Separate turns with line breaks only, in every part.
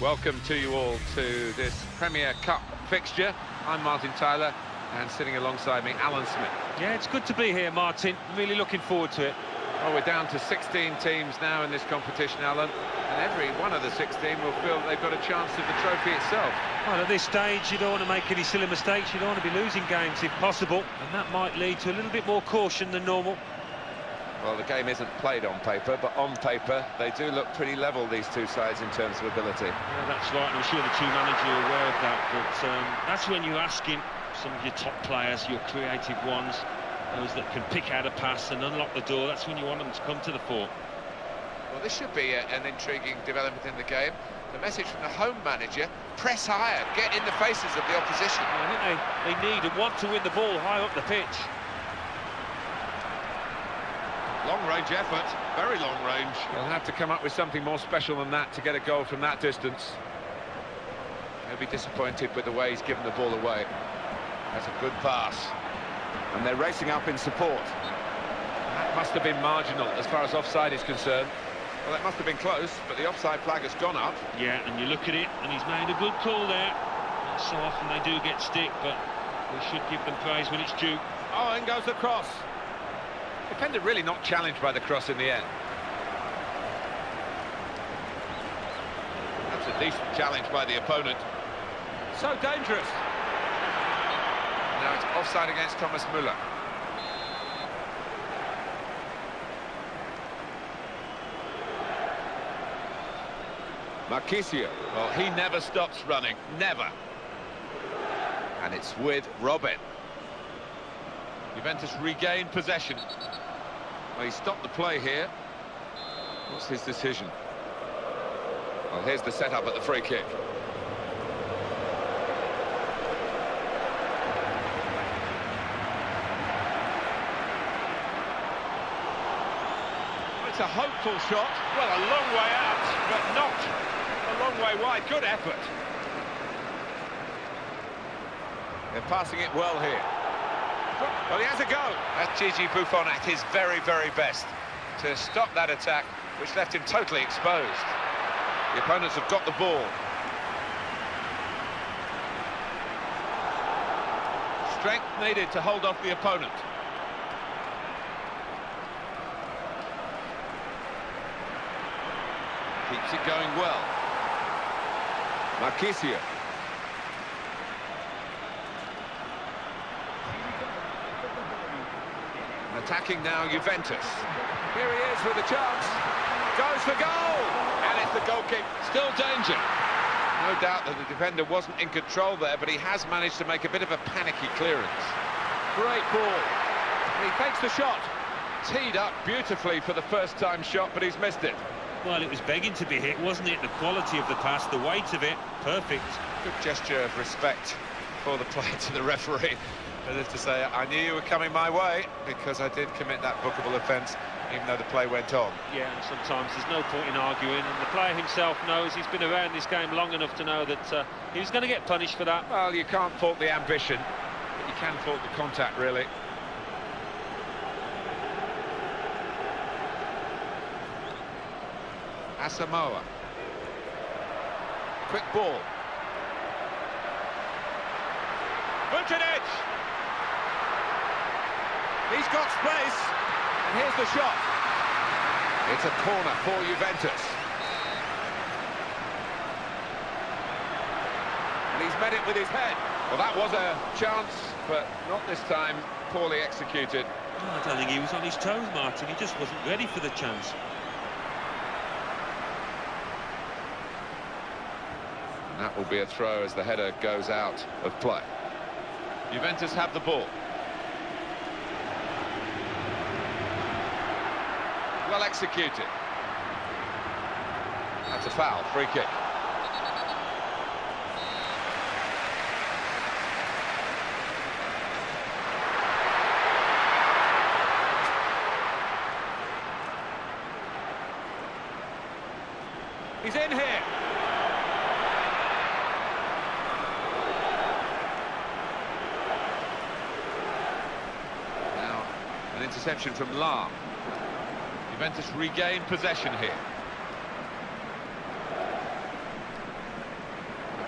Welcome to you all to this Premier Cup fixture. I'm Martin Tyler, and sitting alongside me, Alan Smith.
Yeah, it's good to be here, Martin. I'm really looking forward to it.
Well, we're down to 16 teams now in this competition, Alan, and every one of the 16 will feel that they've got a chance of the trophy itself.
Well, at this stage, you don't want to make any silly mistakes. You don't want to be losing games if possible, and that might lead to a little bit more caution than normal.
Well, the game isn't played on paper, but on paper, they do look pretty level, these two sides, in terms of ability.
Yeah, that's right, and I'm sure the two managers are aware of that, but that's when you're asking some of your top players, your creative ones, those that can pick out a pass and unlock the door. That's when you want them to come to the fore.
Well, this should be an intriguing development in the game. The message from the home manager: press higher, get in the faces of the opposition.
I think they need and want to win the ball high up the pitch.
Long-range effort, very long range. He'll have to come up with something more special than that to get a goal from that distance. He'll be disappointed with the way he's given the ball away. That's a good pass. And they're racing up in support. That must have been marginal as far as offside is concerned. Well, it must have been close, but the offside flag has gone up.
Yeah, and you look at it, and he's made a good call there. And so often they do get stick, but we should give them praise when it's due.
Oh, in goes the cross. Defender really not challenged by the cross in the end. That's a decent challenge by the opponent. So dangerous. Now it's offside against Thomas Müller. Marchisio. Well, he never stops running. Never. And it's with Robin. Juventus regain possession. Well, he stopped the play here. What's his decision? Well, here's the setup at the free kick. It's a hopeful shot. Well, a long way out, but not a long way wide. Good effort. They're passing it well here. Well, he has a go. That's Gigi Buffon at his very, very best to stop that attack, which left him totally exposed. The opponents have got the ball. Strength needed to hold off the opponent. Keeps it going well. Marchisio. Attacking now Juventus. Here he is with a chance. Goes for goal! And it's the goal kick. Still danger. No doubt that the defender wasn't in control there, but he has managed to make a bit of a panicky clearance. Great ball. And he fakes the shot. Teed up beautifully for the first-time shot, but he's missed it.
Well, it was begging to be hit, wasn't it? The quality of the pass, the weight of it, perfect.
Good gesture of respect for the play to the referee. As if to say, I knew you were coming my way because I did commit that bookable offence, even though the play went on.
Yeah, and sometimes there's no point in arguing, and the player himself knows, he's been around this game long enough to know that he was going to get punished for that.
Well, you can't fault the ambition, but you can fault the contact, really. Asamoah. Quick ball. Mnichov. He's got space, and here's the shot. It's a corner for Juventus. And he's met it with his head. Well, that was a chance, but not this time. Poorly executed.
Oh, I don't think he was on his toes, Martin. He just wasn't ready for the chance.
And that will be a throw as the header goes out of play. Juventus have the ball. Well executed. That's a foul, free kick. He's in here. Now, an interception from Lahm. Juventus regain possession here.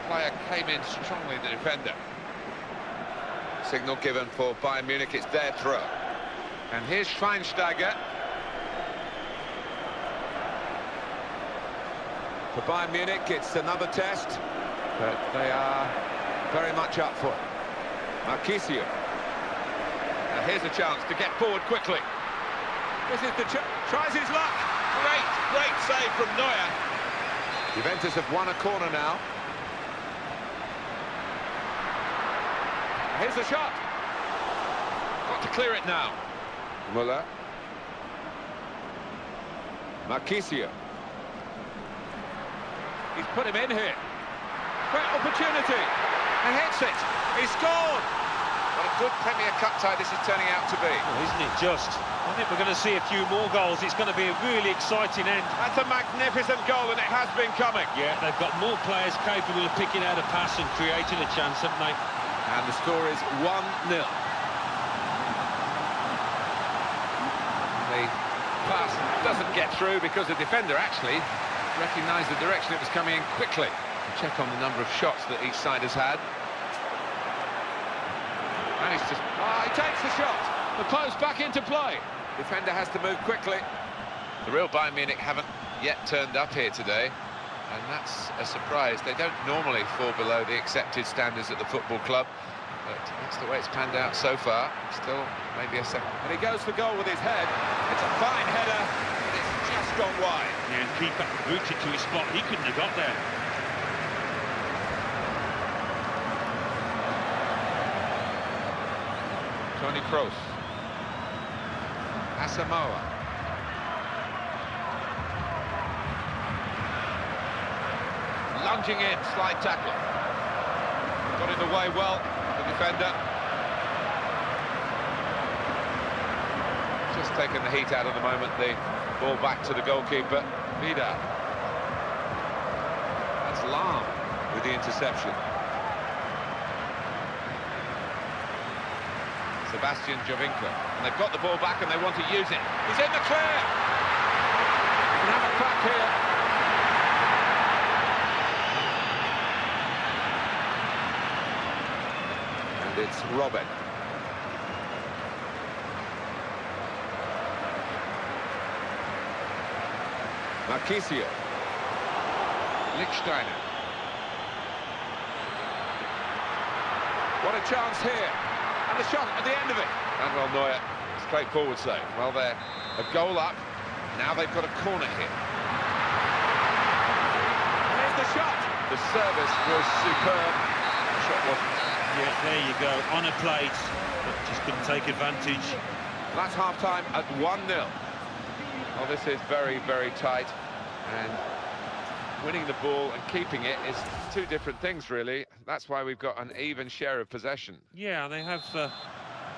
player came in strongly, the defender. Signal given for Bayern Munich, it's their throw. And here's Schweinsteiger. For Bayern Munich, it's another test, but they are very much up for it. Marchisio. Now here's a chance to get forward quickly. This is the tries his luck. Great save from Neuer. Juventus have won a corner now. Here's the shot. Got to clear it now. Muller. Marchisio. He's put him in here. Great opportunity. He hits it. He scored. What a good Premier Cup tie this is turning out to be.
Well, isn't it just? I think we're going to see a few more goals. It's going to be a really exciting end.
That's a magnificent goal, and it has been coming.
Yeah, they've got more players capable of picking out a pass and creating a chance, haven't they?
And the score is 1-0. The pass doesn't get through because the defender actually recognised the direction it was coming in quickly. Check on the number of shots that each side has had. Managed to... he takes the shot. The post back into play. Defender has to move quickly. The real Bayern Munich haven't yet turned up here today, and that's a surprise. They don't normally fall below the accepted standards at the football club, but that's the way it's panned out so far. Still maybe a second. And he goes for goal with his head. It's a fine header, but it's just gone wide.
Yeah, and keeper rooted to his spot. He couldn't have got there.
Toni Kroos. Asamoah. Lunging in, slide tackle. Got in the way well, the defender. Just taking the heat out of the moment, the ball back to the goalkeeper, Vidal. That's Lahm with the interception. Sebastian Jovinko, and they've got the ball back and they want to use it. He's in the clear! You can have a crack here. And it's Robben. Marchisio. Lichtsteiner. What a chance here. And the shot at the end of it. Manuel Neuer, straightforward save. Well, they're a goal up. Now they've got a corner here. There's the shot. The service was superb. The shot wasn't.
Yeah, there you go. On a plate, but just couldn't take advantage.
That's half-time at 1-0. Well, this is very, very tight. And winning the ball and keeping it is two different things, really. That's why we've got an even share of possession.
Yeah, they have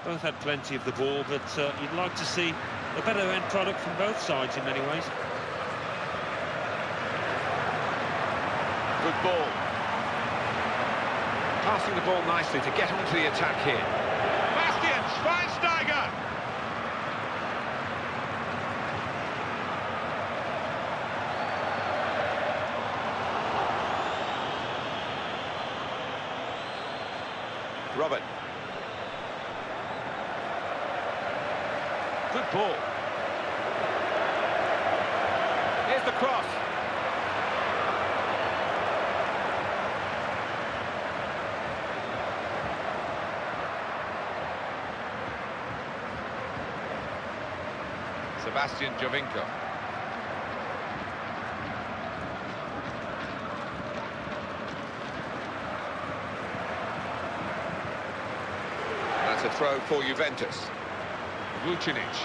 both had plenty of the ball, but you'd like to see a better end product from both sides in many ways.
Good ball. Passing the ball nicely to get onto the attack here. Bastian Schweinsteiger! Robert. Good ball. Here's the cross. Sebastian Jovinko. That's a throw for Juventus. Vucinic.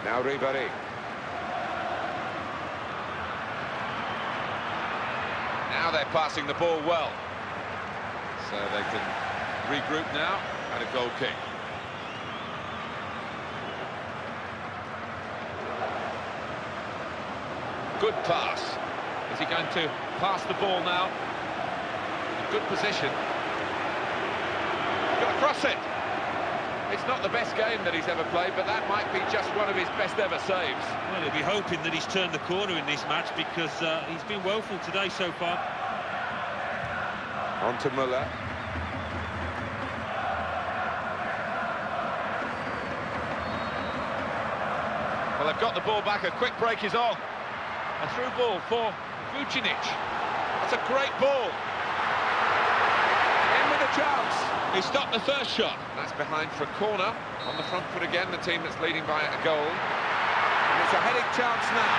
Now Ribéry. Now they're passing the ball well. So they can regroup now and a goal kick. Good pass. Is he going to pass the ball now? In a good position. He's going to cross it. It's not the best game that he's ever played, but that might be just one of his best ever saves.
Well, he'll be hoping that he's turned the corner in this match because he's been woeful today so far.
On to Müller. Well, they've got the ball back. A quick break is on. A through ball for Vucinic. That's a great ball. In with a chance. He stopped the first shot. That's behind for a corner. On the front foot again, the team that's leading by a goal. And it's a heading chance now.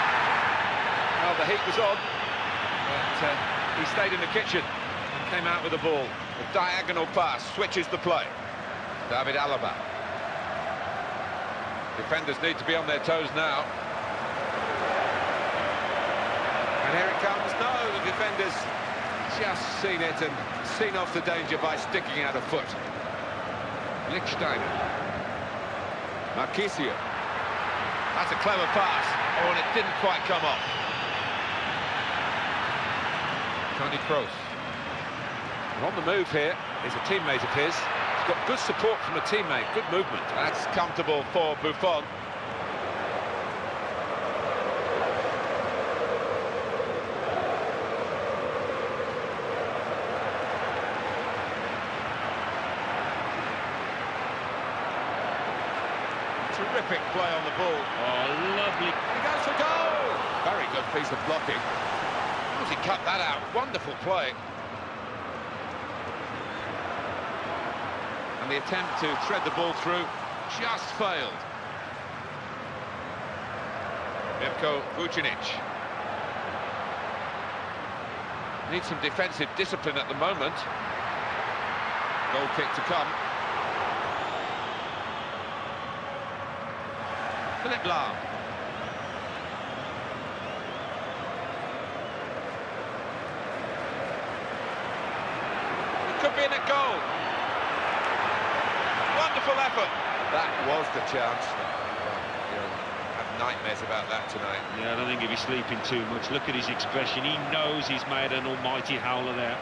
Well, the heat was on, but he stayed in the kitchen and came out with the ball. A diagonal pass switches the play. David Alaba. Defenders need to be on their toes now. And here it comes. No, the defenders just seen it and seen off the danger by sticking out a foot. Lichtsteiner. Marchisio. That's a clever pass. Oh, and it didn't quite come off. Toni Kroos. On the move here is a teammate of his. He's got good support from a teammate, good movement. That's comfortable for Buffon. Terrific play on the ball.
Oh, lovely.
He goes for goal! Very good piece of blocking. How does he cut that out? Wonderful play. And the attempt to thread the ball through just failed. Mirko Vucinic. Needs some defensive discipline at the moment. Goal kick to come. Philipp Lahm. It could be in a goal. Wonderful effort. That was the chance. You'll have nightmares about that tonight.
Yeah, I don't think he'll be sleeping too much. Look at his expression. He knows he's made an almighty howler there.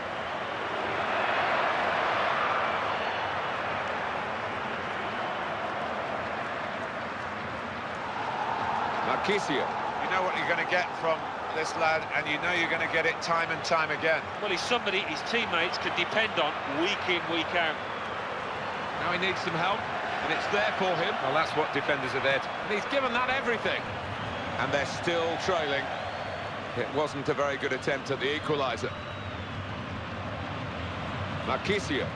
Marchisio. You know what you're going to get from this lad, and you know you're going to get it time and time again.
Well, he's somebody his teammates can depend on week in, week out.
Now he needs some help, and it's there for him. Well, that's what defenders are there to. And he's given that everything. And they're still trailing. It wasn't a very good attempt at the equaliser. Marchisio.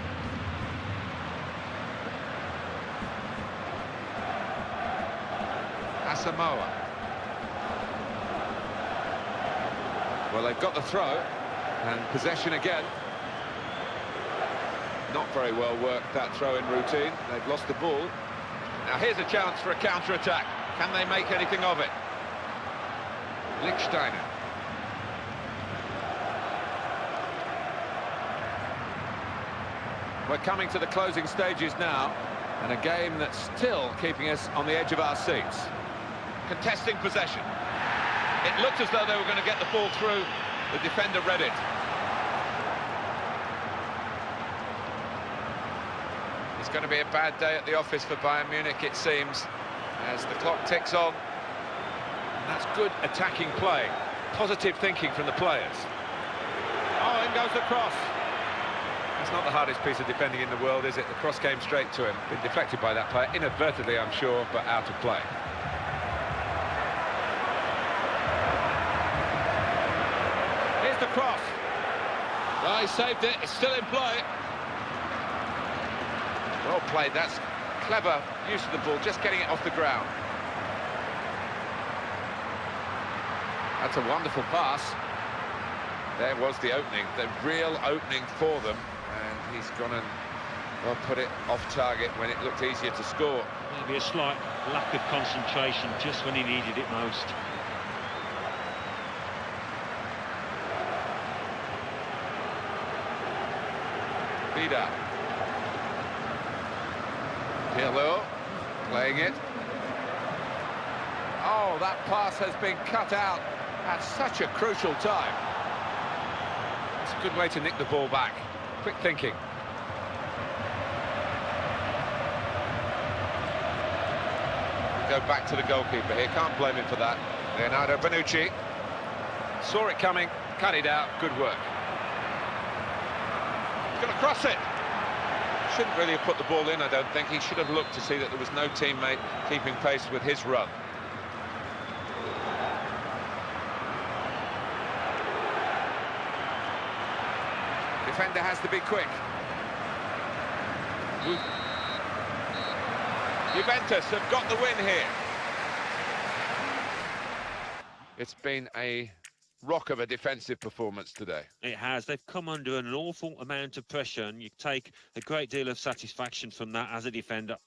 Asamoah. Well, they've got the throw, and possession again. Not very well worked, that throw-in routine. They've lost the ball. Now here's a chance for a counter-attack. Can they make anything of it? Lichtsteiner. We're coming to the closing stages now, and a game that's still keeping us on the edge of our seats. Contesting possession. It looked as though they were going to get the ball through. The defender read it. It's going to be a bad day at the office for Bayern Munich, it seems, as the clock ticks on. And that's good attacking play. Positive thinking from the players. Oh, in goes the cross. It's not the hardest piece of defending in the world, is it? The cross came straight to him. Been deflected by that player, inadvertently, I'm sure, but out of play. Here's the cross. Well, he saved it. It's still in play. Well played. That's clever use of the ball, just getting it off the ground. That's a wonderful pass. There was the opening, the real opening for them, and he's gone and, well, put it off target when it looked easier to score.
Maybe a slight lack of concentration just when he needed it most.
Vida. Pirlo playing it. Oh, that pass has been cut out at such a crucial time. It's a good way to nick the ball back. Quick thinking. go back to the goalkeeper here. Can't blame him for that. Leonardo Bonucci saw it coming, cut it out. Good work. He's going to cross it. Shouldn't really have put the ball in, I don't think. He should have looked to see that there was no teammate keeping pace with his run. Defender has to be quick. Juventus have got the win here. It's been a rock of a defensive performance today.
It has. They've come under an awful amount of pressure, and you take a great deal of satisfaction from that as a defender.